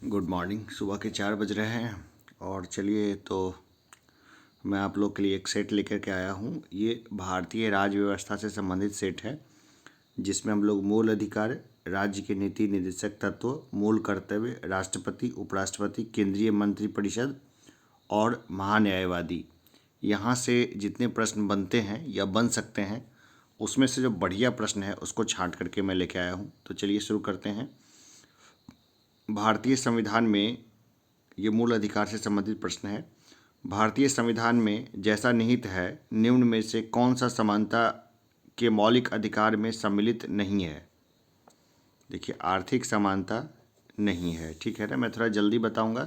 Good morning. सुबह के 4 बज रहे हैं और चलिए तो मैं आप लोग के लिए एक सेट लेकर के आया हूँ। ये भारतीय राज्य व्यवस्था से संबंधित सेट है, जिसमें हम लोग मूल अधिकार, राज्य के नीति निर्देशक तत्व, मूल कर्तव्य, राष्ट्रपति, उपराष्ट्रपति, केंद्रीय मंत्रिपरिषद और महान्यायवादी, यहाँ से जितने प्रश्न बनते हैं या बन सकते हैं, उसमें से जो बढ़िया प्रश्न है उसको छांट करके मैं लेके आया हूँ। तो चलिए शुरू करते हैं। भारतीय संविधान में ये मूल अधिकार से संबंधित प्रश्न है। भारतीय संविधान में जैसा निहित है, निम्न में से कौन सा समानता के मौलिक अधिकार में सम्मिलित नहीं है? देखिए, आर्थिक समानता नहीं है। ठीक है ना, मैं थोड़ा जल्दी बताऊंगा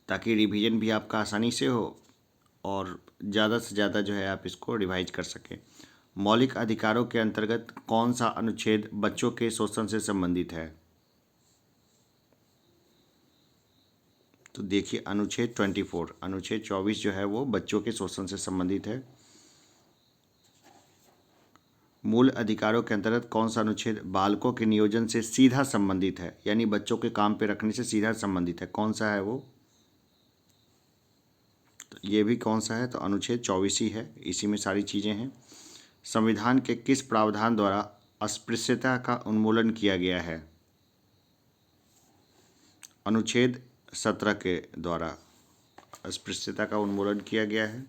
ताकि रिवीजन भी आपका आसानी से हो और ज़्यादा से ज़्यादा जो है आप इसको रिवाइज कर सकें। मौलिक अधिकारों के अंतर्गत कौन सा अनुच्छेद बच्चों के शोषण से संबंधित है? तो देखिए, अनुच्छेद 24, अनुच्छेद 24 जो है वो बच्चों के शोषण से संबंधित है। मूल अधिकारों के अंतर्गत कौन सा अनुच्छेद बालकों के नियोजन से सीधा संबंधित है, यानी बच्चों के काम पे रखने से सीधा संबंधित है? कौन सा है वो? तो ये भी कौन सा है? तो अनुच्छेद 24 ही है, इसी में सारी चीज़ें हैं। संविधान के किस प्रावधान द्वारा अस्पृश्यता का उन्मूलन किया गया है? अनुच्छेद 17 के द्वारा अस्पृश्यता का उन्मूलन किया गया है।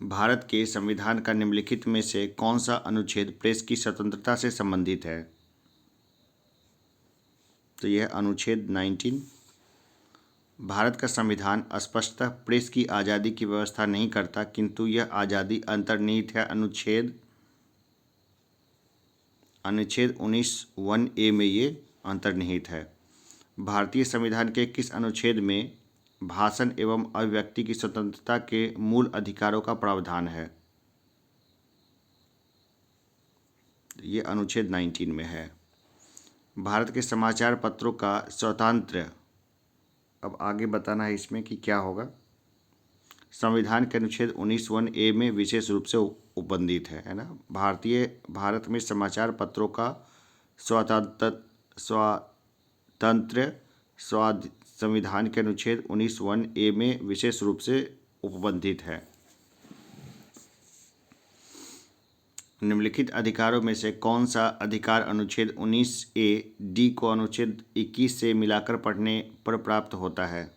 भारत के संविधान का निम्नलिखित में से कौन सा अनुच्छेद प्रेस की स्वतंत्रता से संबंधित है? तो यह अनुच्छेद 19। भारत का संविधान स्पष्टतः प्रेस की आज़ादी की व्यवस्था नहीं करता, किंतु यह आज़ादी अंतर्निहित है। अनुच्छेद 19(1)(a) में ये अंतर्निहित है। भारतीय संविधान के किस अनुच्छेद में भाषण एवं अभिव्यक्ति की स्वतंत्रता के मूल अधिकारों का प्रावधान है? ये अनुच्छेद 19 में है। भारत के समाचार पत्रों का स्वतंत्र, अब आगे बताना है इसमें कि क्या होगा। संविधान के अनुच्छेद 19(1)(a) में विशेष रूप से उपबंधित है ना। भारत में समाचार पत्रों का स्वातंत्र्य संविधान के अनुच्छेद 19(1)(a) में विशेष रूप से उपबंधित है। निम्नलिखित अधिकारों में से कौन सा अधिकार अनुच्छेद 19(a)(d) को अनुच्छेद 21 से मिलाकर पढ़ने पर प्राप्त होता है?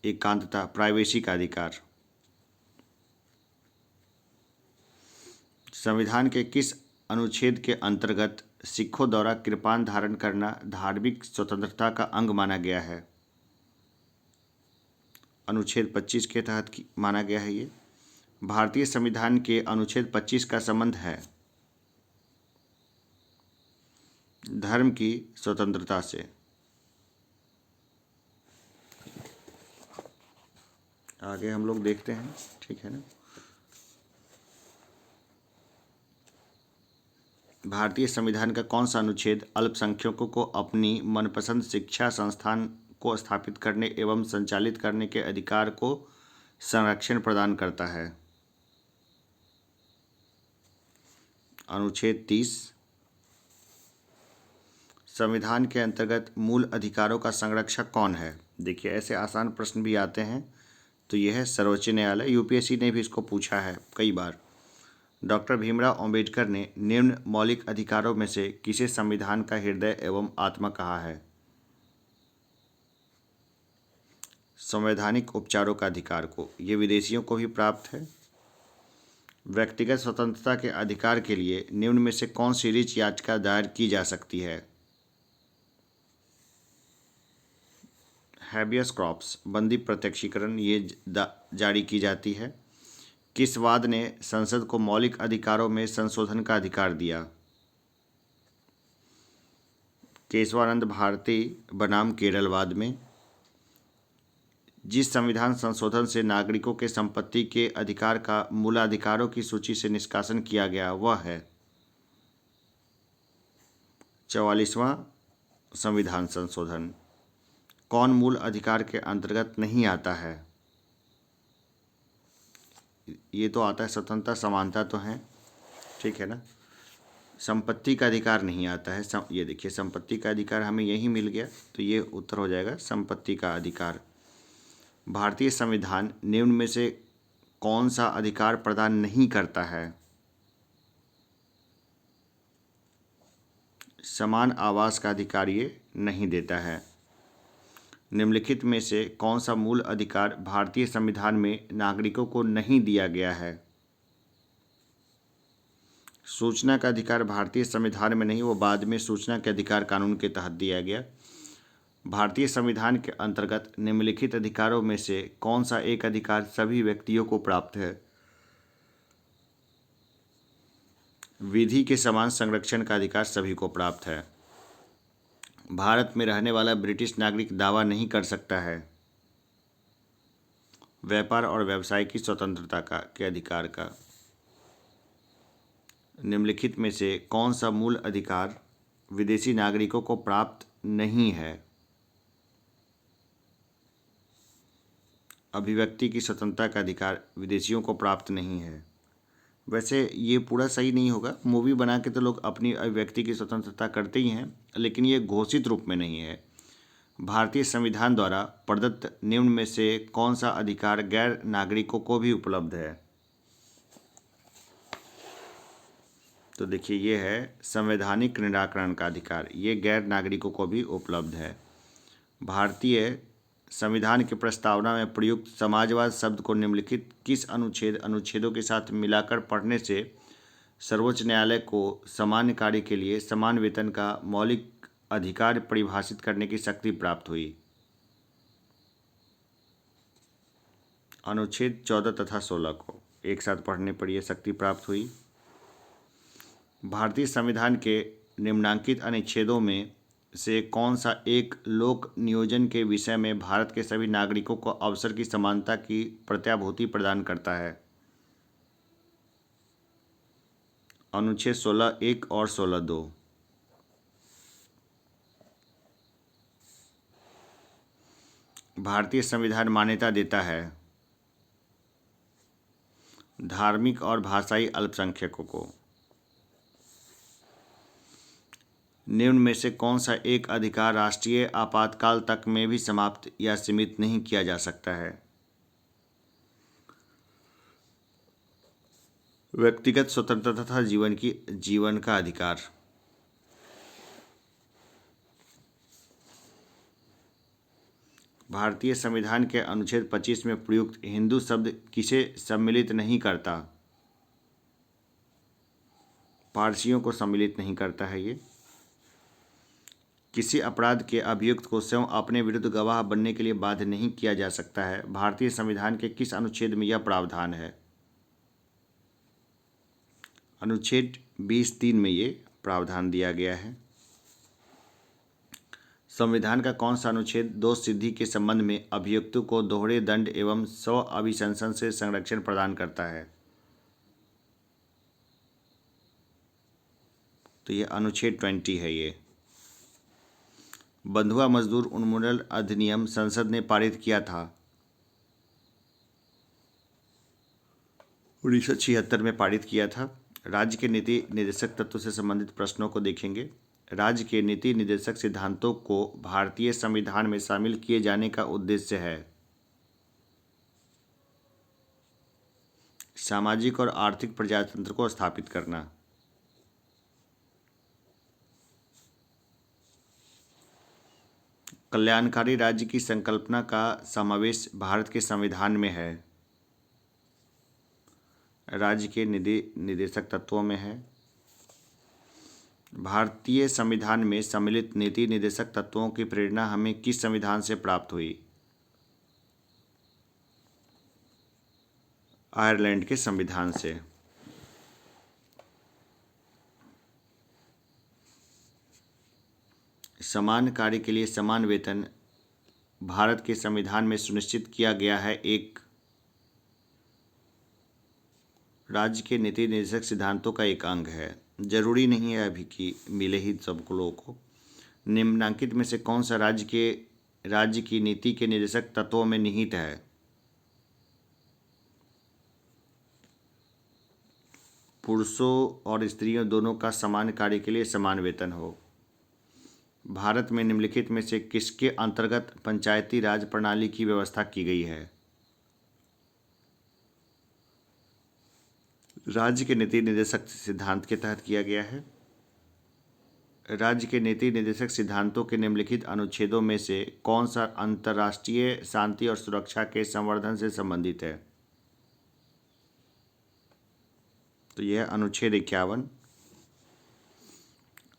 एकांतता, प्राइवेसी का अधिकार। संविधान के किस अनुच्छेद के अंतर्गत सिखों द्वारा कृपाण धारण करना धार्मिक स्वतंत्रता का अंग माना गया है? अनुच्छेद 25 के तहत माना गया है ये। भारतीय संविधान के अनुच्छेद 25 का संबंध है धर्म की स्वतंत्रता से। आगे हम लोग देखते हैं, ठीक है ना। भारतीय संविधान का कौन सा अनुच्छेद अल्पसंख्यकों को अपनी मनपसंद शिक्षा संस्थान को स्थापित करने एवं संचालित करने के अधिकार को संरक्षण प्रदान करता है? अनुच्छेद 30। संविधान के अंतर्गत मूल अधिकारों का संरक्षक कौन है? देखिए, ऐसे आसान प्रश्न भी आते हैं, तो यह है सर्वोच्च न्यायालय। यूपीएससी ने भी इसको पूछा है कई बार। डॉक्टर भीमराव अंबेडकर ने निम्न मौलिक अधिकारों में से किसे संविधान का हृदय एवं आत्मा कहा है? संवैधानिक उपचारों का अधिकार को, ये विदेशियों को भी प्राप्त है। व्यक्तिगत स्वतंत्रता के अधिकार के लिए निम्न में से कौन सी रिट याचिका दायर की जा सकती है? हैबियस कॉर्पस, बंदी प्रत्यक्षीकरण, ये जारी की जाती है। किस वाद ने संसद को मौलिक अधिकारों में संशोधन का अधिकार दिया? केशवानंद भारती बनाम केरलवाद में। जिस संविधान संशोधन से नागरिकों के संपत्ति के अधिकार का मूलाधिकारों की सूची से निष्कासन किया गया वह है 44वां संविधान संशोधन। कौन मूल अधिकार के अंतर्गत नहीं आता है? ये तो आता है, स्वतंत्रता समानता तो है, ठीक है ना। संपत्ति का अधिकार नहीं आता है। ये देखिए, संपत्ति का अधिकार हमें यही मिल गया, तो ये उत्तर हो जाएगा संपत्ति का अधिकार। भारतीय संविधान निम्न में से कौन सा अधिकार प्रदान नहीं करता है? समान आवास का अधिकार ये नहीं देता है। निम्नलिखित में से कौन सा मूल अधिकार भारतीय संविधान में नागरिकों को नहीं दिया गया है? सूचना का अधिकार भारतीय संविधान में नहीं, वो बाद में सूचना के अधिकार कानून के तहत दिया गया। भारतीय संविधान के अंतर्गत निम्नलिखित अधिकारों में से कौन सा एक अधिकार सभी व्यक्तियों को प्राप्त है? विधि के समान संरक्षण का अधिकार सभी को प्राप्त है। भारत में रहने वाला ब्रिटिश नागरिक दावा नहीं कर सकता है व्यापार और व्यवसाय की स्वतंत्रता के अधिकार का। निम्नलिखित में से कौन सा मूल अधिकार विदेशी नागरिकों को प्राप्त नहीं है? अभिव्यक्ति की स्वतंत्रता का अधिकार विदेशियों को प्राप्त नहीं है। वैसे ये पूरा सही नहीं होगा, मूवी बना के तो लोग अपनी अभिव्यक्ति की स्वतंत्रता करते ही हैं, लेकिन ये घोषित रूप में नहीं है। भारतीय संविधान द्वारा प्रदत्त निम्न में से कौन सा अधिकार गैर नागरिकों को भी उपलब्ध है? तो देखिए, ये है संवैधानिक निराकरण का अधिकार, ये गैर नागरिकों को भी उपलब्ध है। भारतीय संविधान की प्रस्तावना में प्रयुक्त समाजवाद शब्द को निम्नलिखित किस अनुच्छेदों के साथ मिलाकर पढ़ने से सर्वोच्च न्यायालय को सामान्य कार्य के लिए समान वेतन का मौलिक अधिकार परिभाषित करने की शक्ति प्राप्त हुई? अनुच्छेद 14 तथा 16 को एक साथ पढ़ने पर यह शक्ति प्राप्त हुई। भारतीय संविधान के निम्नांकित अनुच्छेदों में से कौन सा एक लोक नियोजन के विषय में भारत के सभी नागरिकों को अवसर की समानता की प्रत्याभूति प्रदान करता है? अनुच्छेद 16(1) और 16(2)। भारतीय संविधान मान्यता देता है धार्मिक और भाषाई अल्पसंख्यकों को। निम्न में से कौन सा एक अधिकार राष्ट्रीय आपातकाल तक में भी समाप्त या सीमित नहीं किया जा सकता है? व्यक्तिगत स्वतंत्रता तथा जीवन का अधिकार। भारतीय संविधान के अनुच्छेद 25 में प्रयुक्त हिंदू शब्द किसे सम्मिलित नहीं करता? पारसियों को सम्मिलित नहीं करता है ये। किसी अपराध के अभियुक्त को स्वयं अपने विरुद्ध गवाह बनने के लिए बाध्य नहीं किया जा सकता है। भारतीय संविधान के किस अनुच्छेद में यह प्रावधान है? अनुच्छेद 20(3) में ये प्रावधान दिया गया है। संविधान का कौन सा अनुच्छेद दोष सिद्धि के संबंध में अभियुक्तों को दोहरे दंड एवं स्व अभिशंसन से संरक्षण प्रदान करता है? तो ये अनुच्छेद 20 है। ये बंधुआ मजदूर उन्मूलन अधिनियम संसद ने पारित किया था 1976 में पारित किया था। राज्य के नीति निर्देशक तत्व से संबंधित प्रश्नों को देखेंगे। राज्य के नीति निर्देशक सिद्धांतों को भारतीय संविधान में शामिल किए जाने का उद्देश्य है सामाजिक और आर्थिक प्रजातंत्र को स्थापित करना। कल्याणकारी राज्य की संकल्पना का समावेश भारत के संविधान में है राज्य के नीति निर्देशक तत्वों में है। भारतीय संविधान में सम्मिलित नीति निर्देशक तत्वों की प्रेरणा हमें किस संविधान से प्राप्त हुई? आयरलैंड के संविधान से। समान कार्य के लिए समान वेतन भारत के संविधान में सुनिश्चित किया गया है एक राज्य के नीति निर्देशक सिद्धांतों का एक अंग है। जरूरी नहीं है अभी कि मिले ही सबको लोगों को। निम्नांकित में से कौन सा राज्य की नीति के निर्देशक तत्वों में निहित है? पुरुषों और स्त्रियों दोनों का समान कार्य के लिए समान वेतन हो। भारत में निम्नलिखित में से किसके अंतर्गत पंचायती राज प्रणाली की व्यवस्था की गई है? राज्य के नीति निर्देशक सिद्धांत के तहत किया गया है। राज्य के नीति निर्देशक सिद्धांतों के निम्नलिखित अनुच्छेदों में से कौन सा अंतर्राष्ट्रीय शांति और सुरक्षा के संवर्धन से संबंधित है? तो यह अनुच्छेद 51।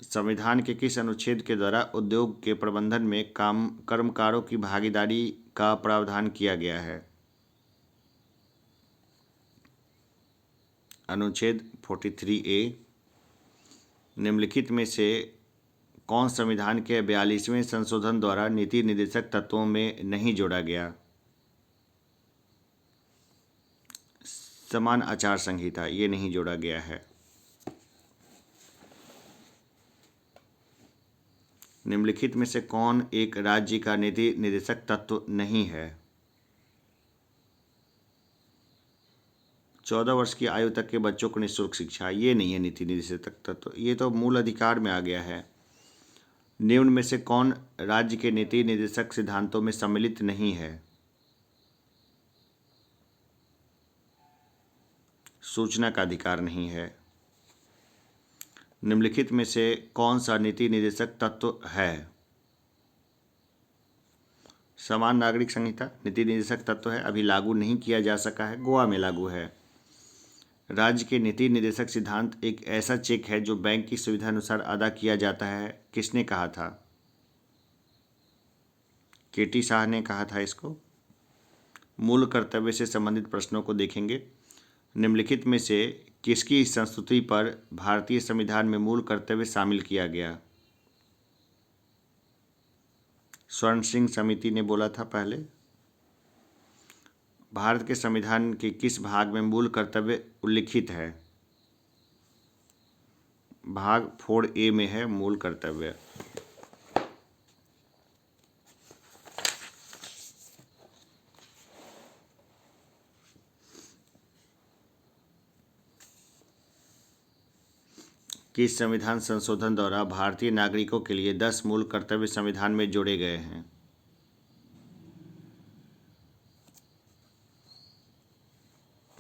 संविधान के किस अनुच्छेद के द्वारा उद्योग के प्रबंधन में कर्मकारों की भागीदारी का प्रावधान किया गया है? अनुच्छेद 43A। निम्नलिखित में से कौन संविधान के 42वें संशोधन द्वारा नीति निर्देशक तत्वों में नहीं जोड़ा गया? समान आचार संहिता, ये नहीं जोड़ा गया है। निम्नलिखित में से कौन एक राज्य का नीति निर्देशक तत्व नहीं है? 14 वर्ष की आयु तक के बच्चों को निःशुल्क शिक्षा, ये नहीं है नीति निर्देशक तत्व, ये तो मूल अधिकार में आ गया है। निम्न में से कौन राज्य के नीति निर्देशक सिद्धांतों में सम्मिलित नहीं है? सूचना का अधिकार नहीं है। निम्नलिखित में से कौन सा नीति निर्देशक तत्व है? समान नागरिक संहिता नीति निर्देशक तत्व है, अभी लागू नहीं किया जा सका है, गोवा में लागू है। राज्य के नीति निर्देशक सिद्धांत एक ऐसा चेक है जो बैंक की सुविधा अनुसार अदा किया जाता है, किसने कहा था? केटी शाह ने कहा था इसको। मूल कर्तव्य से संबंधित प्रश्नों को देखेंगे। निम्नलिखित में से किसकी संस्तुति पर भारतीय संविधान में मूल कर्तव्य शामिल किया गया? स्वर्ण सिंह समिति ने बोला था पहले। भारत के संविधान के किस भाग में मूल कर्तव्य उल्लिखित है? भाग 4A में है मूल कर्तव्य। किस संविधान संशोधन द्वारा भारतीय नागरिकों के लिए 10 मूल कर्तव्य संविधान में जोड़े गए हैं?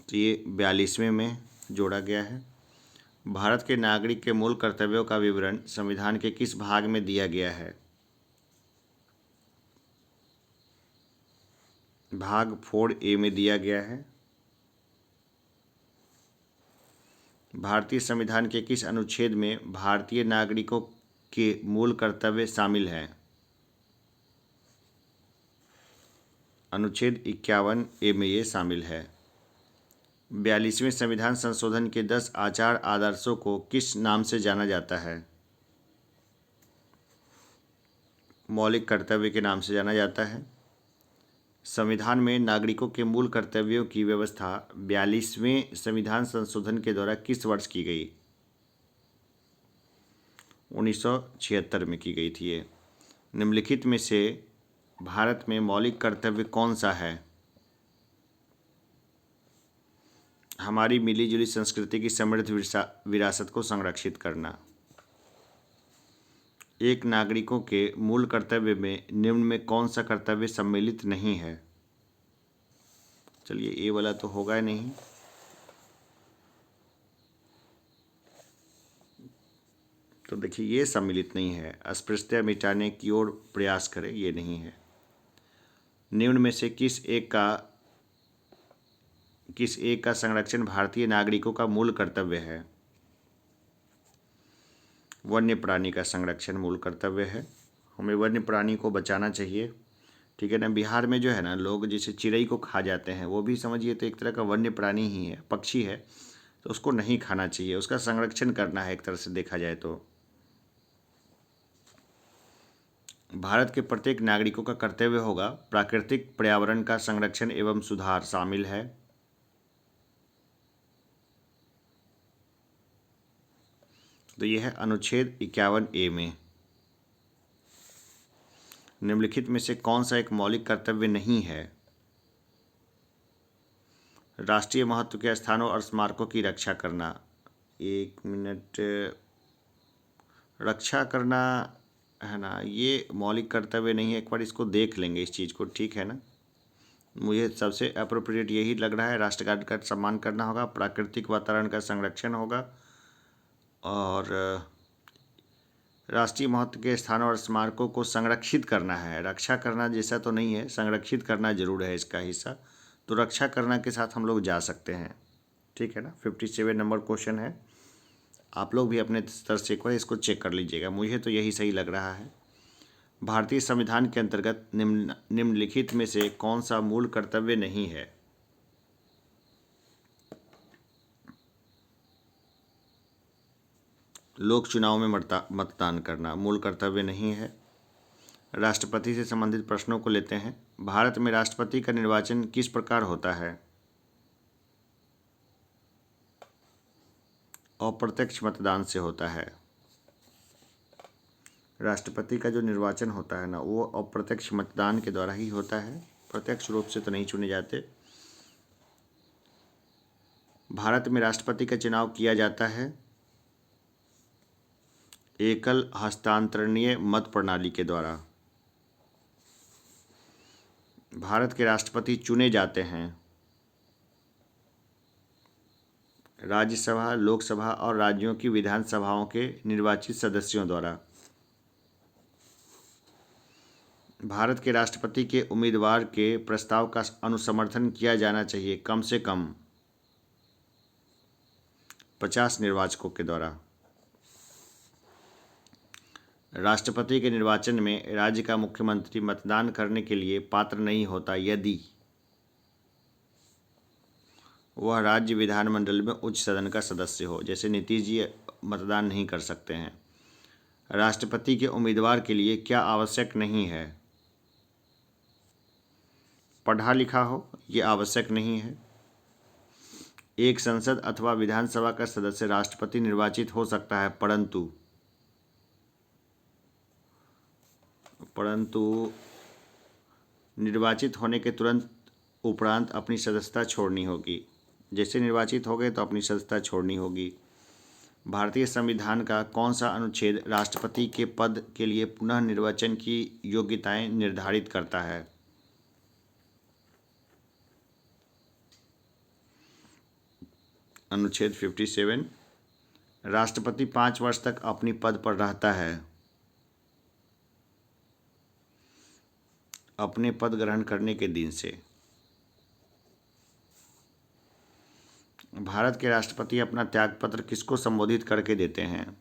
तो ये 42वें में जोड़ा गया है। भारत के नागरिक के मूल कर्तव्यों का विवरण संविधान के किस भाग में दिया गया है? भाग 4A में दिया गया है। भारतीय संविधान के किस अनुच्छेद में भारतीय नागरिकों के मूल कर्तव्य शामिल हैं? अनुच्छेद 51A में ये शामिल है। 42वें संविधान संशोधन के 10 आचार आदर्शों को किस नाम से जाना जाता है? मौलिक कर्तव्य के नाम से जाना जाता है। संविधान में नागरिकों के मूल कर्तव्यों की व्यवस्था 42वें संविधान संशोधन के द्वारा किस वर्ष की गई? 1976 में की गई थी ये। निम्नलिखित में से भारत में मौलिक कर्तव्य कौन सा है? हमारी मिलीजुली संस्कृति की समृद्ध विरासत को संरक्षित करना। एक नागरिकों के मूल कर्तव्य में निम्न में कौन सा कर्तव्य सम्मिलित नहीं है? चलिए ये वाला तो होगा नहीं। तो देखिए ये सम्मिलित नहीं है। अस्पृश्यता मिटाने की ओर प्रयास करें, ये नहीं है। निम्न में से किस एक का संरक्षण भारतीय नागरिकों का मूल कर्तव्य है? वन्य प्राणी का संरक्षण मूल कर्तव्य है। हमें वन्य प्राणी को बचाना चाहिए, ठीक है ना। बिहार में जो है ना, लोग जैसे चिड़ै को खा जाते हैं, वो भी समझिए तो एक तरह का वन्य प्राणी ही है, पक्षी है, तो उसको नहीं खाना चाहिए, उसका संरक्षण करना है एक तरह से देखा जाए तो। भारत के प्रत्येक नागरिकों का कर्तव्य होगा प्राकृतिक पर्यावरण का संरक्षण एवं सुधार, शामिल है। तो यह है अनुच्छेद 51A में। निम्नलिखित में से कौन सा एक मौलिक कर्तव्य नहीं है? राष्ट्रीय महत्व के स्थानों और स्मारकों की रक्षा करना। एक मिनट। रक्षा करना है ना, ये मौलिक कर्तव्य नहीं है। एक बार इसको देख लेंगे इस चीज़ को, ठीक है ना। मुझे सबसे अप्रोप्रिएट यही लग रहा है। राष्ट्रगान का सम्मान करना होगा, प्राकृतिक वातावरण का संरक्षण होगा, और राष्ट्रीय महत्व के स्थानों और स्मारकों को संरक्षित करना है। रक्षा करना जैसा तो नहीं है, संरक्षित करना जरूर है इसका हिस्सा। तो रक्षा करना के साथ हम लोग जा सकते हैं, ठीक है ना। 57 नंबर क्वेश्चन है। आप लोग भी अपने स्तर से एक बार इसको चेक कर लीजिएगा। मुझे तो यही सही लग रहा है। भारतीय संविधान के अंतर्गत निम्नलिखित में से कौन सा मूल कर्तव्य नहीं है? लोक चुनाव में मतदान करना मूल कर्तव्य नहीं है। राष्ट्रपति से संबंधित प्रश्नों को लेते हैं। भारत में राष्ट्रपति का निर्वाचन किस प्रकार होता है? अप्रत्यक्ष मतदान से होता है। राष्ट्रपति का जो निर्वाचन होता है ना, वो अप्रत्यक्ष मतदान के द्वारा ही होता है, प्रत्यक्ष रूप से तो नहीं चुने जाते। भारत में राष्ट्रपति का चुनाव किया जाता है एकल हस्तांतरणीय मत प्रणाली के द्वारा। भारत के राष्ट्रपति चुने जाते हैं राज्यसभा, लोकसभा और राज्यों की विधानसभाओं के निर्वाचित सदस्यों द्वारा। भारत के राष्ट्रपति के उम्मीदवार के प्रस्ताव का अनुसमर्थन किया जाना चाहिए कम से कम 50 निर्वाचकों के द्वारा। राष्ट्रपति के निर्वाचन में राज्य का मुख्यमंत्री मतदान करने के लिए पात्र नहीं होता यदि वह राज्य विधानमंडल में उच्च सदन का सदस्य हो। जैसे नीतीश जी मतदान नहीं कर सकते हैं। राष्ट्रपति के उम्मीदवार के लिए क्या आवश्यक नहीं है? पढ़ा लिखा हो, ये आवश्यक नहीं है। एक संसद अथवा विधानसभा का सदस्य राष्ट्रपति निर्वाचित हो सकता है, परंतु निर्वाचित होने के तुरंत उपरांत अपनी सदस्यता छोड़नी होगी। जैसे निर्वाचित हो गए तो अपनी सदस्यता छोड़नी होगी। भारतीय संविधान का कौन सा अनुच्छेद राष्ट्रपति के पद के लिए पुनः निर्वाचन की योग्यताएं निर्धारित करता है? अनुच्छेद 57। राष्ट्रपति 5 वर्ष तक अपनी पद पर रहता है अपने पद ग्रहण करने के दिन से। भारत के राष्ट्रपति अपना त्यागपत्र किसको संबोधित करके देते हैं?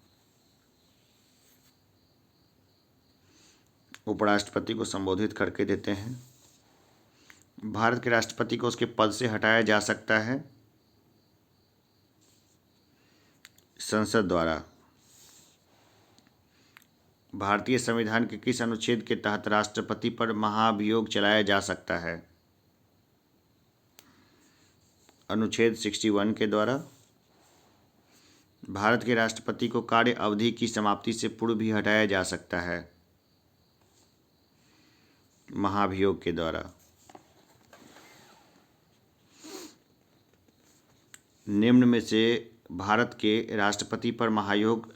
उपराष्ट्रपति को संबोधित करके देते हैं। भारत के राष्ट्रपति को उसके पद से हटाया जा सकता है संसद द्वारा। भारतीय संविधान के किस अनुच्छेद के तहत राष्ट्रपति पर महाभियोग चलाया जा सकता है? अनुच्छेद 61 के द्वारा। भारत के राष्ट्रपति को कार्य अवधि की समाप्ति से पूर्व भी हटाया जा सकता है महाभियोग के द्वारा। निम्न में से भारत के राष्ट्रपति पर महाभियोग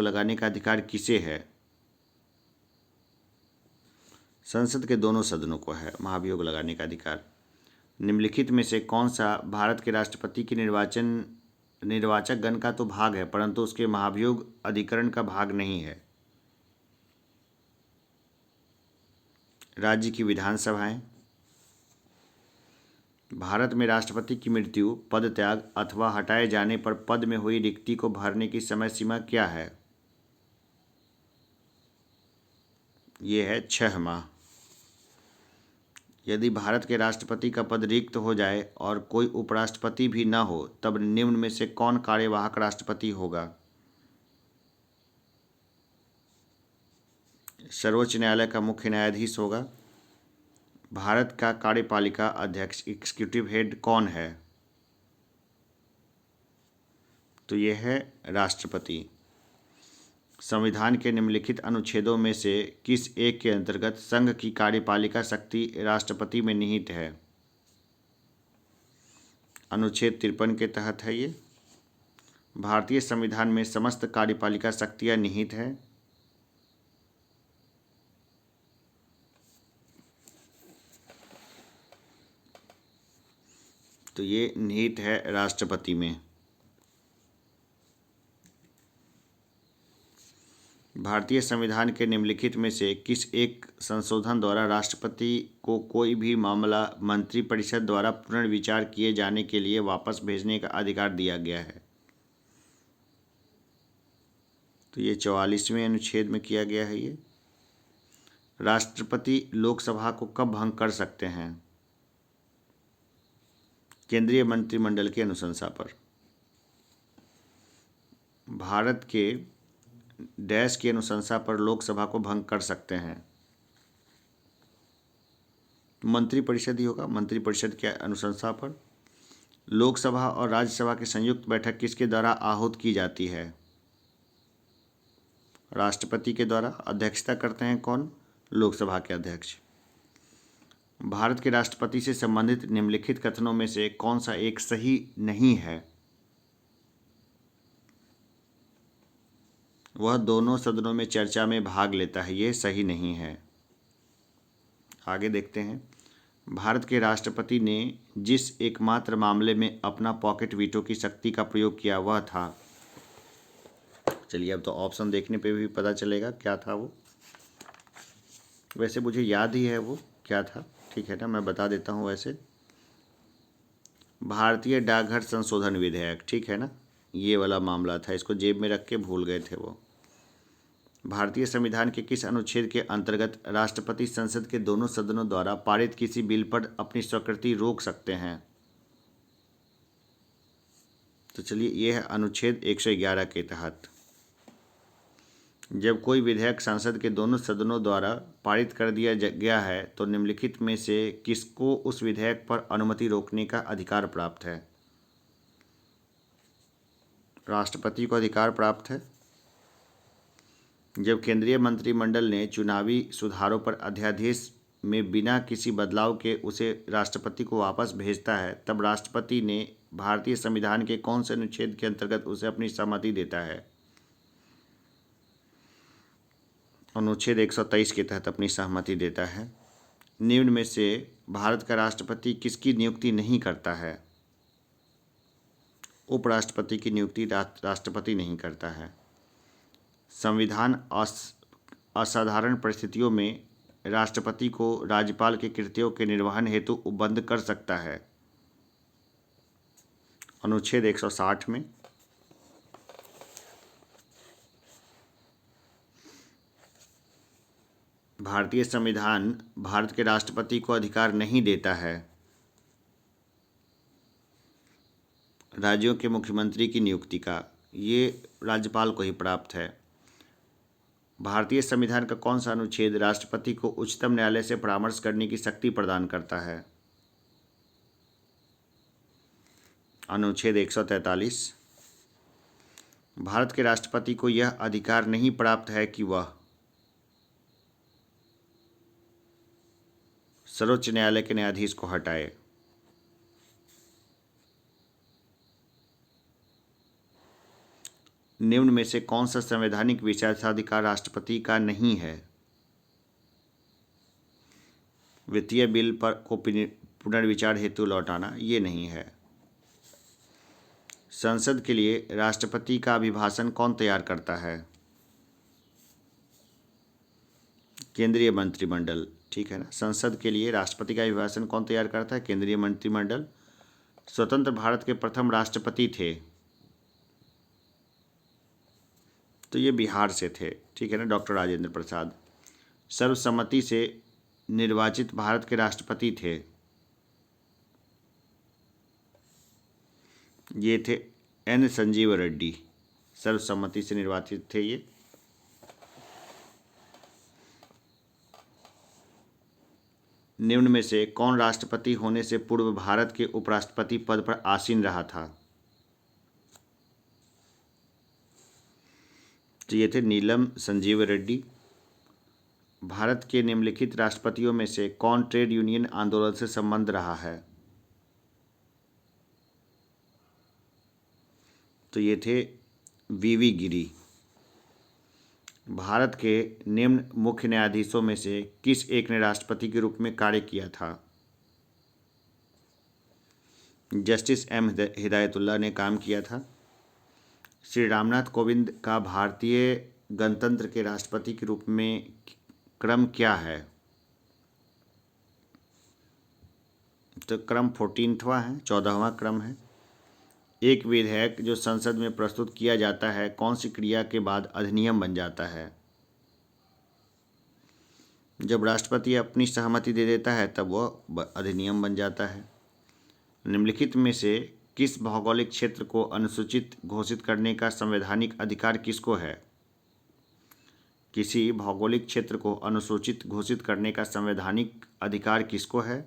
लगाने का अधिकार किसे है? संसद के दोनों सदनों को है महाभियोग लगाने का अधिकार। निम्नलिखित में से कौन सा भारत के राष्ट्रपति के निर्वाचक गण का तो भाग है, परंतु उसके महाभियोग अधिकरण का भाग नहीं है? राज्य की विधानसभाएं। भारत में राष्ट्रपति की मृत्यु, पद त्याग अथवा हटाए जाने पर पद में हुई रिक्ति को भरने की समय सीमा क्या है? ये है 6 माह। यदि भारत के राष्ट्रपति का पद रिक्त हो जाए और कोई उपराष्ट्रपति भी न हो, तब निम्न में से कौन कार्यवाहक राष्ट्रपति होगा? सर्वोच्च न्यायालय का मुख्य न्यायाधीश होगा। भारत का कार्यपालिका अध्यक्ष एग्जीक्यूटिव हेड कौन है? तो यह है राष्ट्रपति। संविधान के निम्नलिखित अनुच्छेदों में से किस एक के अंतर्गत संघ की कार्यपालिका शक्ति राष्ट्रपति में निहित है? अनुच्छेद 53 के तहत है ये। भारतीय संविधान में समस्त कार्यपालिका शक्तियां निहित हैं। तो ये निहित है राष्ट्रपति में। भारतीय संविधान के निम्नलिखित में से किस एक संशोधन द्वारा राष्ट्रपति को कोई भी मामला मंत्रिपरिषद द्वारा पुनर्विचार किए जाने के लिए वापस भेजने का अधिकार दिया गया है? तो ये 44वें अनुच्छेद में किया गया है। ये राष्ट्रपति लोकसभा को कब भंग कर सकते हैं? केंद्रीय मंत्रिमंडल की अनुशंसा पर। भारत के डैश की अनुशंसा पर लोकसभा को भंग कर सकते हैं। मंत्रिपरिषद ही होगा, मंत्रिपरिषद की अनुशंसा पर। लोकसभा और राज्यसभा की संयुक्त बैठक किसके द्वारा आहूत की जाती है? राष्ट्रपति के द्वारा। अध्यक्षता करते हैं कौन? लोकसभा के अध्यक्ष। भारत के राष्ट्रपति से संबंधित निम्नलिखित कथनों में से कौन सा एक सही नहीं है? वह दोनों सदनों में चर्चा में भाग लेता है, ये सही नहीं है। आगे देखते हैं। भारत के राष्ट्रपति ने जिस एकमात्र मामले में अपना पॉकेट वीटो की शक्ति का प्रयोग किया वह था। चलिए अब तो ऑप्शन देखने पे भी पता चलेगा क्या था वो। वैसे मुझे याद ही है वो क्या था, ठीक है ना, मैं बता देता हूँ। वैसे भारतीय डाकघर संशोधन विधेयक, ठीक है ना, ये वाला मामला था। इसको जेब में रख के भूल गए थे वो। भारतीय संविधान के किस अनुच्छेद के अंतर्गत राष्ट्रपति संसद के दोनों सदनों द्वारा पारित किसी बिल पर अपनी स्वीकृति रोक सकते हैं? तो चलिए ये है अनुच्छेद 111 के तहत। जब कोई विधेयक संसद के दोनों सदनों द्वारा पारित कर दिया गया है तो निम्नलिखित में से किसको उस विधेयक पर अनुमति रोकने का अधिकार प्राप्त है? राष्ट्रपति को अधिकार प्राप्त है। जब केंद्रीय मंत्रिमंडल ने चुनावी सुधारों पर अध्यादेश में बिना किसी बदलाव के उसे राष्ट्रपति को वापस भेजता है तब राष्ट्रपति ने भारतीय संविधान के कौन से अनुच्छेद के अंतर्गत उसे अपनी सहमति देता है? अनुच्छेद 123 के तहत अपनी सहमति देता है। निम्न में से भारत का राष्ट्रपति किसकी नियुक्ति नहीं करता है? उपराष्ट्रपति की नियुक्ति राष्ट्रपति नहीं करता है। संविधान असाधारण परिस्थितियों में राष्ट्रपति को राज्यपाल के कृत्यों के निर्वहन हेतु उपबंध कर सकता है। अनुच्छेद 160 में। भारतीय संविधान भारत के राष्ट्रपति को अधिकार नहीं देता है राज्यों के मुख्यमंत्री की नियुक्ति का, ये राज्यपाल को ही प्राप्त है। भारतीय संविधान का कौन सा अनुच्छेद राष्ट्रपति को उच्चतम न्यायालय से परामर्श करने की शक्ति प्रदान करता है? अनुच्छेद 143। भारत के राष्ट्रपति को यह अधिकार नहीं प्राप्त है कि वह सर्वोच्च न्यायालय के न्यायाधीश को हटाए। निम्न में से कौन सा संवैधानिक विशेषाधिकार राष्ट्रपति का नहीं है? वित्तीय बिल पर को पुनर्विचार हेतु लौटाना, ये नहीं है। संसद के लिए राष्ट्रपति का अभिभाषण कौन तैयार करता है? केंद्रीय मंत्रिमंडल, ठीक है ना। संसद के लिए राष्ट्रपति का अभिभाषण कौन तैयार करता है? केंद्रीय मंत्रिमंडल। स्वतंत्र भारत के प्रथम राष्ट्रपति थे, तो ये बिहार से थे, ठीक है ना, डॉक्टर राजेंद्र प्रसाद। सर्वसम्मति से निर्वाचित भारत के राष्ट्रपति थे, ये थे एन संजीव रेड्डी। सर्वसम्मति से निर्वाचित थे ये। निम्न में से कौन राष्ट्रपति होने से पूर्व भारत के उपराष्ट्रपति पद पर आसीन रहा था? तो ये थे नीलम संजीव रेड्डी। भारत के निम्नलिखित राष्ट्रपतियों में से कौन ट्रेड यूनियन आंदोलन से संबंध रहा है? तो ये थे वीवी गिरी। भारत के निम्न मुख्य न्यायाधीशों में से किस एक ने राष्ट्रपति के रूप में कार्य किया था? जस्टिस एम हिदायतुल्लाह ने काम किया था। श्री रामनाथ कोविंद का भारतीय गणतंत्र के राष्ट्रपति के रूप में क्रम क्या है? तो क्रम 14वां है, 14वां क्रम है। एक विधेयक जो संसद में प्रस्तुत किया जाता है कौन सी क्रिया के बाद अधिनियम बन जाता है? जब राष्ट्रपति अपनी सहमति दे देता है तब वह अधिनियम बन जाता है। निम्नलिखित में से किस भौगोलिक क्षेत्र को अनुसूचित घोषित करने का संवैधानिक अधिकार किसको है? किसी भौगोलिक क्षेत्र को अनुसूचित घोषित करने का संवैधानिक अधिकार किसको है?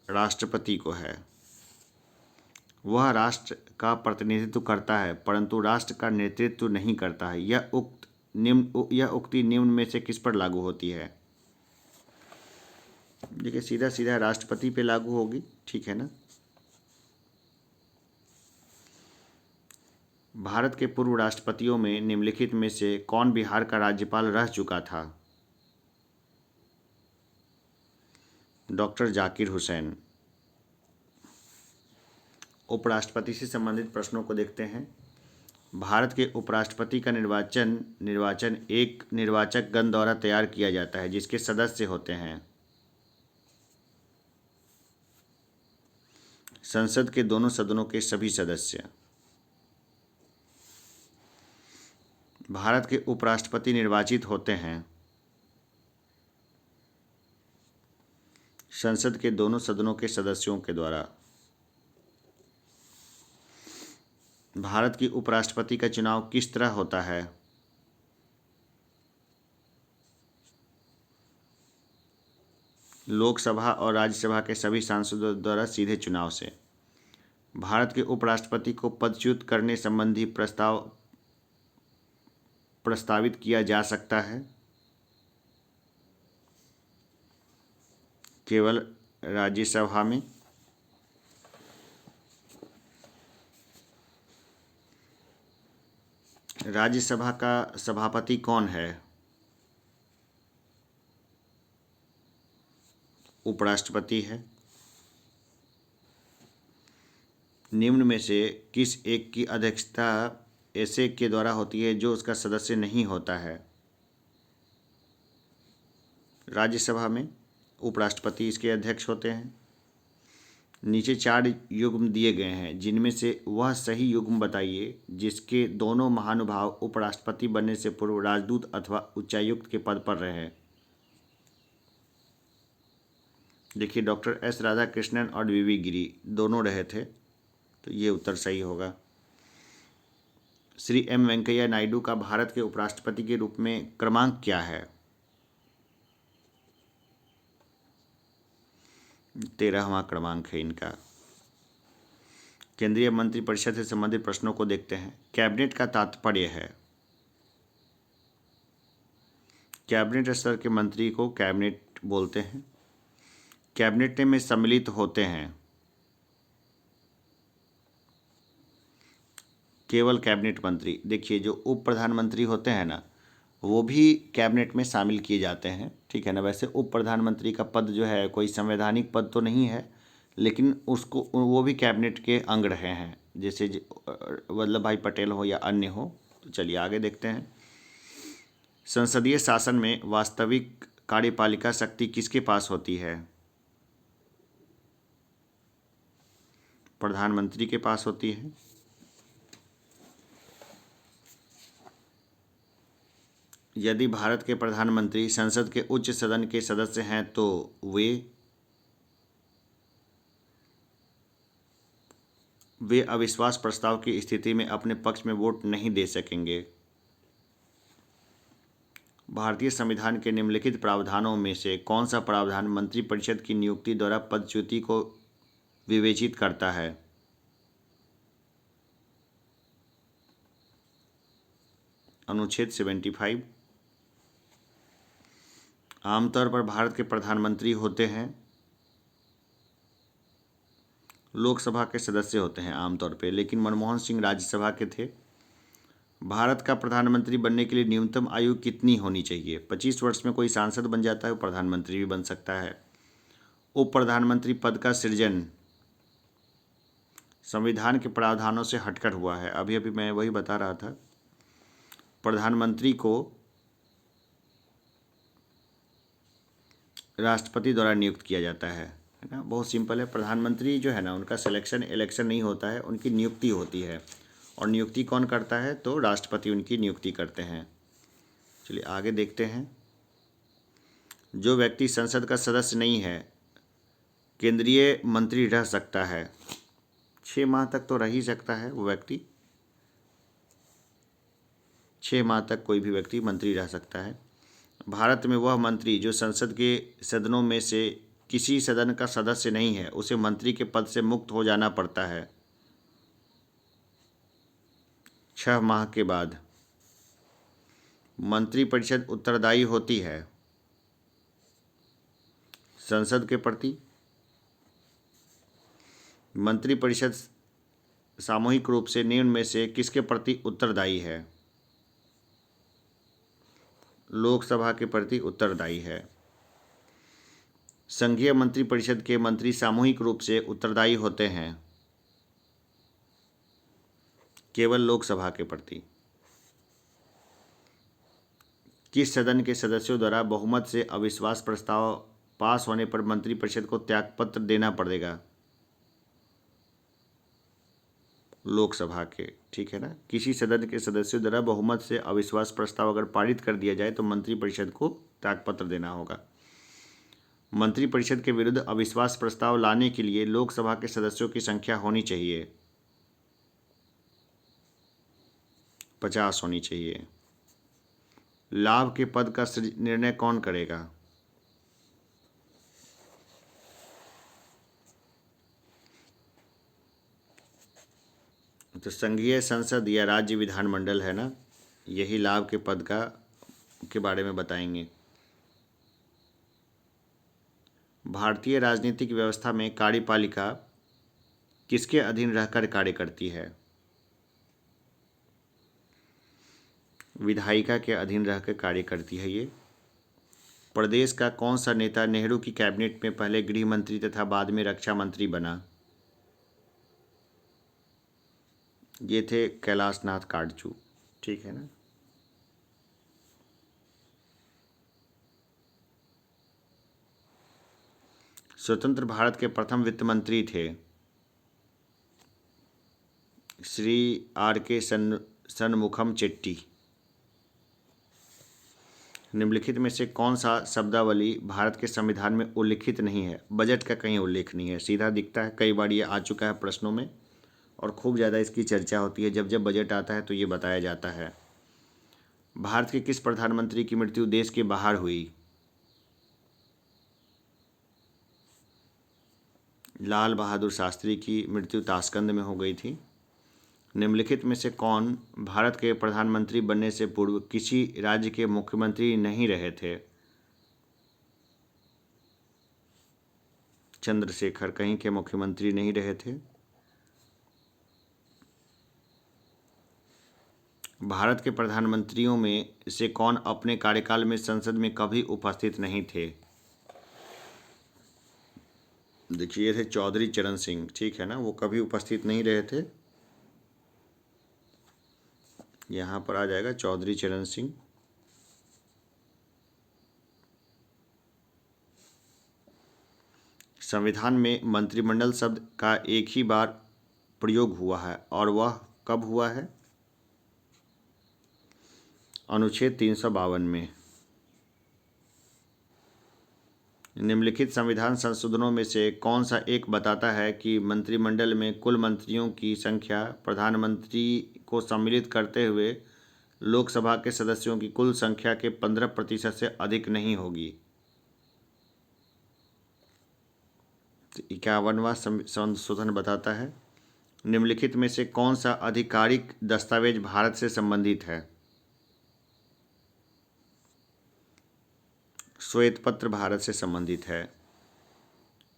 राष्ट्रपति को है। वह राष्ट्र का प्रतिनिधित्व करता है परंतु राष्ट्र का नेतृत्व नहीं करता है। यह उक्ति निम्न में से किस पर लागू होती है? देखिए सीधा सीधा राष्ट्रपति पे लागू होगी, ठीक है ना। भारत के पूर्व राष्ट्रपतियों में निम्नलिखित में से कौन बिहार का राज्यपाल रह चुका था? डॉक्टर जाकिर हुसैन। उपराष्ट्रपति से संबंधित प्रश्नों को देखते हैं। भारत के उपराष्ट्रपति का निर्वाचन एक निर्वाचक गण द्वारा तैयार किया जाता है जिसके सदस्य होते हैं संसद के दोनों सदनों के सभी सदस्य। भारत के उपराष्ट्रपति निर्वाचित होते हैं संसद के दोनों सदनों के सदस्यों के द्वारा। भारत की उपराष्ट्रपति का चुनाव किस तरह होता है? लोकसभा और राज्यसभा के सभी सांसदों द्वारा सीधे चुनाव से। भारत के उपराष्ट्रपति को पदच्युत करने संबंधी प्रस्तावित किया जा सकता है केवल राज्यसभा में। राज्यसभा का सभापति कौन है? उपराष्ट्रपति है। निम्न में से किस एक की अध्यक्षता ऐसे के द्वारा होती है जो उसका सदस्य नहीं होता है? राज्यसभा में उपराष्ट्रपति इसके अध्यक्ष होते हैं। नीचे 4 युग्म दिए गए हैं जिनमें से वह सही युग्म बताइए जिसके दोनों महानुभाव उपराष्ट्रपति बनने से पूर्व राजदूत अथवा उच्चायुक्त के पद पर रहे। देखिए डॉक्टर एस राधाकृष्णन और वीवी गिरी दोनों रहे थे, तो ये उत्तर सही होगा। श्री एम वेंकैया नायडू का भारत के उपराष्ट्रपति के रूप में क्रमांक क्या है? 13वां क्रमांक है इनका। केंद्रीय मंत्रिपरिषद से संबंधित प्रश्नों को देखते हैं। कैबिनेट का तात्पर्य है, कैबिनेट स्तर के मंत्री को कैबिनेट बोलते हैं। कैबिनेट में सम्मिलित होते हैं केवल कैबिनेट मंत्री। देखिए जो उप प्रधानमंत्री होते हैं ना वो भी कैबिनेट में शामिल किए जाते हैं, ठीक है ना। वैसे उप प्रधानमंत्री का पद जो है कोई संवैधानिक पद तो नहीं है लेकिन उसको वो भी कैबिनेट के अंग रहे हैं, जैसे वल्लभ भाई पटेल हो या अन्य हो। तो चलिए आगे देखते हैं। संसदीय शासन में वास्तविक कार्यपालिका शक्ति किसके पास होती है? प्रधानमंत्री के पास होती है। यदि भारत के प्रधानमंत्री संसद के उच्च सदन के सदस्य हैं तो वे अविश्वास प्रस्ताव की स्थिति में अपने पक्ष में वोट नहीं दे सकेंगे। भारतीय संविधान के निम्नलिखित प्रावधानों में से कौन सा प्रावधान मंत्रिपरिषद की नियुक्ति द्वारा पदच्युति को विवेचित करता है? अनुच्छेद 75। आमतौर पर भारत के प्रधानमंत्री होते हैं लोकसभा के सदस्य होते हैं आमतौर पे, लेकिन मनमोहन सिंह राज्यसभा के थे। भारत का प्रधानमंत्री बनने के लिए न्यूनतम आयु कितनी होनी चाहिए? 25 वर्ष में कोई सांसद बन जाता है, वो प्रधानमंत्री भी बन सकता है। उप प्रधानमंत्री पद का सृजन संविधान के प्रावधानों से हटकर हुआ है। अभी अभी मैं वही बता रहा था। प्रधानमंत्री को राष्ट्रपति द्वारा नियुक्त किया जाता है ना। बहुत सिंपल है। प्रधानमंत्री जो है ना, उनका सिलेक्शन इलेक्शन नहीं होता है, उनकी नियुक्ति होती है। और नियुक्ति कौन करता है? तो राष्ट्रपति उनकी नियुक्ति करते हैं। चलिए आगे देखते हैं। जो व्यक्ति संसद का सदस्य नहीं है, केंद्रीय मंत्री रह सकता है। 6 माह तक तो रह ही सकता है वो व्यक्ति। 6 माह तक कोई भी व्यक्ति मंत्री रह सकता है। भारत में वह मंत्री जो संसद के सदनों में से किसी सदन का सदस्य नहीं है, उसे मंत्री के पद से मुक्त हो जाना पड़ता है 6 माह के बाद। मंत्रिपरिषद उत्तरदायी होती है संसद के प्रति। मंत्रिपरिषद सामूहिक रूप से निम्न में से किसके प्रति उत्तरदायी है? लोकसभा के प्रति उत्तरदायी है। संघीय मंत्रिपरिषद के मंत्री सामूहिक रूप से उत्तरदायी होते हैं केवल लोकसभा के प्रति। किस सदन के सदस्यों द्वारा बहुमत से अविश्वास प्रस्ताव पास होने पर मंत्रिपरिषद को त्यागपत्र देना पड़ेगा? लोकसभा के। ठीक है ना। किसी सदन के सदस्यों द्वारा बहुमत से अविश्वास प्रस्ताव अगर पारित कर दिया जाए तो मंत्रिपरिषद को त्यागपत्र देना होगा। मंत्रिपरिषद के विरुद्ध अविश्वास प्रस्ताव लाने के लिए लोकसभा के सदस्यों की संख्या होनी चाहिए 50 होनी चाहिए। लाभ के पद का निर्णय कौन करेगा? तो संघीय संसद या राज्य विधानमंडल है ना, यही लाभ के पद के बारे में बताएंगे। भारतीय राजनीतिक व्यवस्था में कार्यपालिका किसके अधीन रहकर कार्य करती है? विधायिका के अधीन रहकर कार्य करती है ये। प्रदेश का कौन सा नेता नेहरू की कैबिनेट में पहले गृह मंत्री तथा बाद में रक्षा मंत्री बना? ये थे कैलाश नाथ काटजू। ठीक है ना। स्वतंत्र भारत के प्रथम वित्त मंत्री थे श्री R.K. शनमुखम चेट्टी। निम्नलिखित में से कौन सा शब्दावली भारत के संविधान में उल्लिखित नहीं है? बजट का कहीं उल्लेख नहीं है, सीधा दिखता है। कई बार ये आ चुका है प्रश्नों में और खूब ज़्यादा इसकी चर्चा होती है। जब जब बजट आता है तो ये बताया जाता है। भारत के किस प्रधानमंत्री की मृत्यु देश के बाहर हुई? लाल बहादुर शास्त्री की मृत्यु ताशकंद में हो गई थी। निम्नलिखित में से कौन भारत के प्रधानमंत्री बनने से पूर्व किसी राज्य के मुख्यमंत्री नहीं रहे थे? चंद्रशेखर कहीं के मुख्यमंत्री नहीं रहे थे। भारत के प्रधानमंत्रियों में से कौन अपने कार्यकाल में संसद में कभी उपस्थित नहीं थे? देखिए, ये थे चौधरी चरण सिंह। ठीक है ना। वो कभी उपस्थित नहीं रहे थे। यहाँ पर आ जाएगा चौधरी चरण सिंह। संविधान में मंत्रिमंडल शब्द का एक ही बार प्रयोग हुआ है और वह कब हुआ है? अनुच्छेद 352 में। निम्नलिखित संविधान संशोधनों में से कौन सा एक बताता है कि मंत्रिमंडल में कुल मंत्रियों की संख्या प्रधानमंत्री को सम्मिलित करते हुए लोकसभा के सदस्यों की कुल संख्या के 15% से अधिक नहीं होगी? 51वां संशोधन बताता है। निम्नलिखित में से कौन सा आधिकारिक दस्तावेज भारत से संबंधित है? श्वेत पत्र भारत से संबंधित है।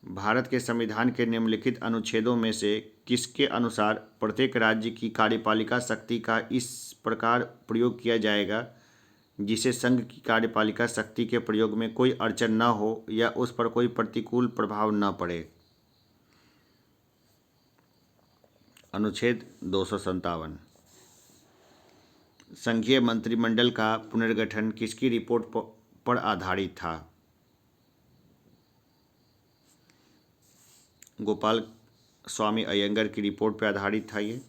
भारत के संविधान के निम्नलिखित अनुच्छेदों में से किसके अनुसार प्रत्येक राज्य की कार्यपालिका शक्ति का इस प्रकार प्रयोग किया जाएगा जिससे संघ की कार्यपालिका शक्ति के प्रयोग में कोई अड़चन न हो या उस पर कोई प्रतिकूल प्रभाव न पड़े। अनुच्छेद 257। संघीय मंत्रिमंडल का पुनर्गठन किसकी रिपोर्ट पर आधारित था? गोपाल स्वामी अयंगर की रिपोर्ट पर आधारित था ये।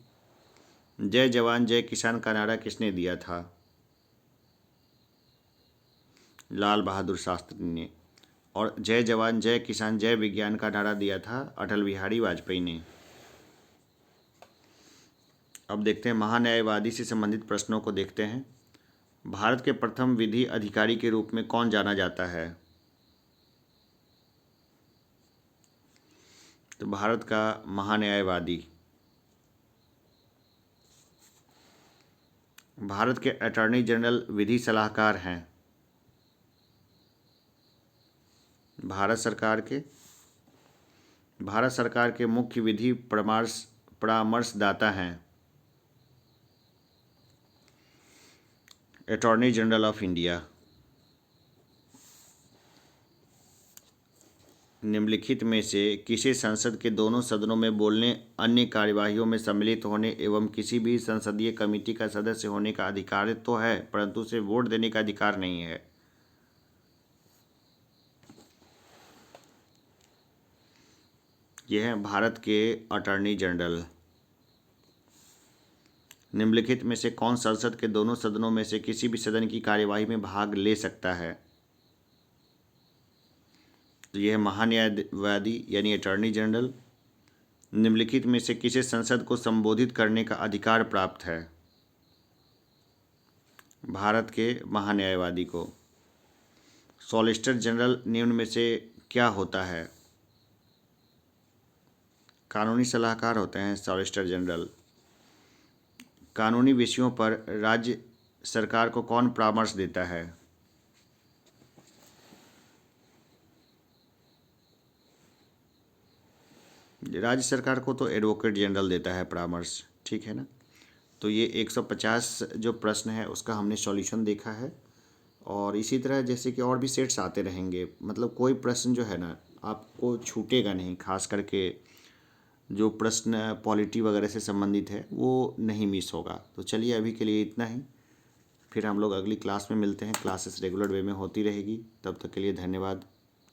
जय जवान जय किसान का नारा किसने दिया था? लाल बहादुर शास्त्री ने। और जय जवान जय किसान जय विज्ञान का नारा दिया था अटल बिहारी वाजपेयी ने। अब देखते हैं महान्यायवादी से संबंधित प्रश्नों को देखते हैं। भारत के प्रथम विधि अधिकारी के रूप में कौन जाना जाता है? तो भारत का महान्यायवादी। भारत के अटॉर्नी जनरल विधि सलाहकार हैं। भारत सरकार के मुख्य विधि परामर्शदाता हैं अटॉर्नी जनरल ऑफ इंडिया। निम्नलिखित में से किसे संसद के दोनों सदनों में बोलने, अन्य कार्यवाहियों में सम्मिलित होने एवं किसी भी संसदीय कमेटी का सदस्य होने का अधिकार तो है परंतु उसे वोट देने का अधिकार नहीं है? यह है भारत के अटॉर्नी जनरल। निम्नलिखित में से कौन संसद के दोनों सदनों में से किसी भी सदन की कार्यवाही में भाग ले सकता है? तो यह महान्यायवादी यानी अटॉर्नी जनरल। निम्नलिखित में से किसे संसद को संबोधित करने का अधिकार प्राप्त है? भारत के महान्यायवादी को। सॉलिसिटर जनरल निम्न में से क्या होता है? कानूनी सलाहकार होते हैं सॉलिसिटर जनरल। कानूनी विषयों पर राज्य सरकार को कौन परामर्श देता है? राज्य सरकार को तो एडवोकेट जनरल देता है परामर्श, ठीक है ना। तो ये 150 जो प्रश्न है उसका हमने सॉल्यूशन देखा है और इसी तरह जैसे कि और भी सेट्स आते रहेंगे, मतलब कोई प्रश्न जो है ना आपको छूटेगा नहीं, खास करके जो प्रश्न पॉलिटी वगैरह से संबंधित है वो नहीं मिस होगा। तो चलिए अभी के लिए इतना ही, फिर हम लोग अगली क्लास में मिलते हैं। क्लासेस रेगुलर वे में होती रहेगी। तब तक के लिए धन्यवाद।